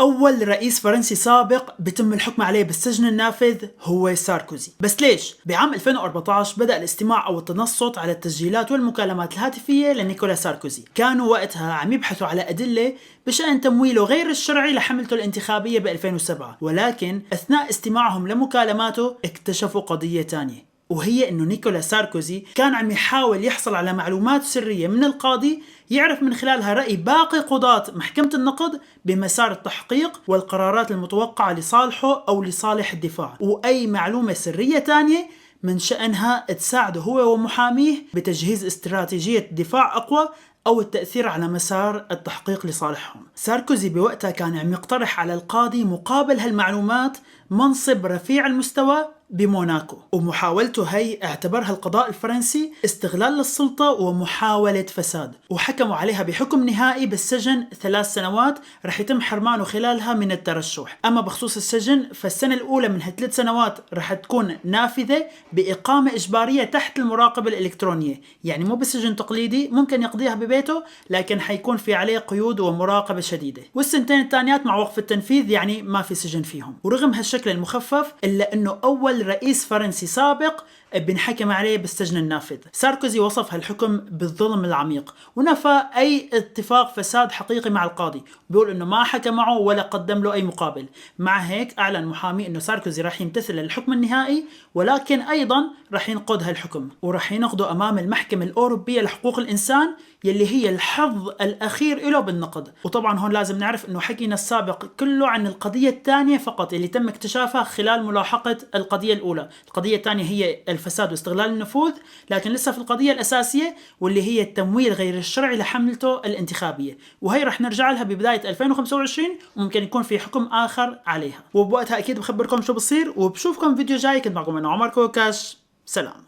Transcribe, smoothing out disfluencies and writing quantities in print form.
أول رئيس فرنسي سابق بتم الحكم عليه بالسجن النافذ هو ساركوزي. بس ليش؟ بعام 2014 بدأ الاستماع أو التنصت على التسجيلات والمكالمات الهاتفية لنيكولا ساركوزي. كانوا وقتها عم يبحثوا على أدلة بشأن تمويله غير الشرعي لحملته الانتخابية ب 2007، ولكن أثناء استماعهم لمكالماته اكتشفوا قضية تانية، وهي انه نيكولا ساركوزي كان عم يحاول يحصل على معلومات سرية من القاضي يعرف من خلالها رأي باقي قضاة محكمة النقد بمسار التحقيق والقرارات المتوقعة لصالحه أو لصالح الدفاع، وأي معلومة سرية تانية من شأنها تساعده هو ومحاميه بتجهيز استراتيجية دفاع أقوى أو التأثير على مسار التحقيق لصالحهم. ساركوزي بوقتها كان عم يقترح على القاضي مقابل هالمعلومات منصب رفيع المستوى بموناكو، ومحاولته هي اعتبرها القضاء الفرنسي استغلال للسلطة ومحاولة فساد، وحكموا عليها بحكم نهائي بالسجن 3 سنوات رح يتم حرمانه خلالها من الترشح. أما بخصوص السجن فالسنة الأولى من ه3 سنوات رح تكون نافذة بإقامة إجبارية تحت المراقبة الإلكترونية، يعني مو بسجن تقليدي ممكن يقضيها ببيته، لكن حيكون في عليه قيود ومراقبة شديدة. والسنتين الثانيات مع وقف التنفيذ يعني ما في سجن فيهم. ورغم هالشكل المخفف إلا أنه أول رئيس فرنسي سابق بنحكم عليه بالسجن النافذ. ساركوزي وصف هالحكم بالظلم العميق ونفى أي اتفاق فساد حقيقي مع القاضي، بيقول إنه ما حكى معه ولا قدم له أي مقابل. مع هيك أعلن محامي إنه ساركوزي راح يمتثل الحكم النهائي، ولكن أيضا راح ينقض هالحكم وراح ينقضه أمام المحكمة الأوروبية لحقوق الإنسان يلي هي الحظ الأخير له بالنقد. وطبعا هون لازم نعرف إنه حكينا السابق كله عن القضية الثانية فقط اللي تم اكتشافها خلال ملاحقة القضية الأولى. القضية الثانية هي الفساد واستغلال النفوذ، لكن لسه في القضية الأساسية واللي هي التمويل غير الشرعي لحملته الانتخابية، وهي رح نرجع لها ببداية 2025 وممكن يكون في حكم آخر عليها، وبوقتها أكيد بخبركم شو بصير. وبشوفكم فيديو جاي. كنت معكم أنا عمر كوكاش. سلام.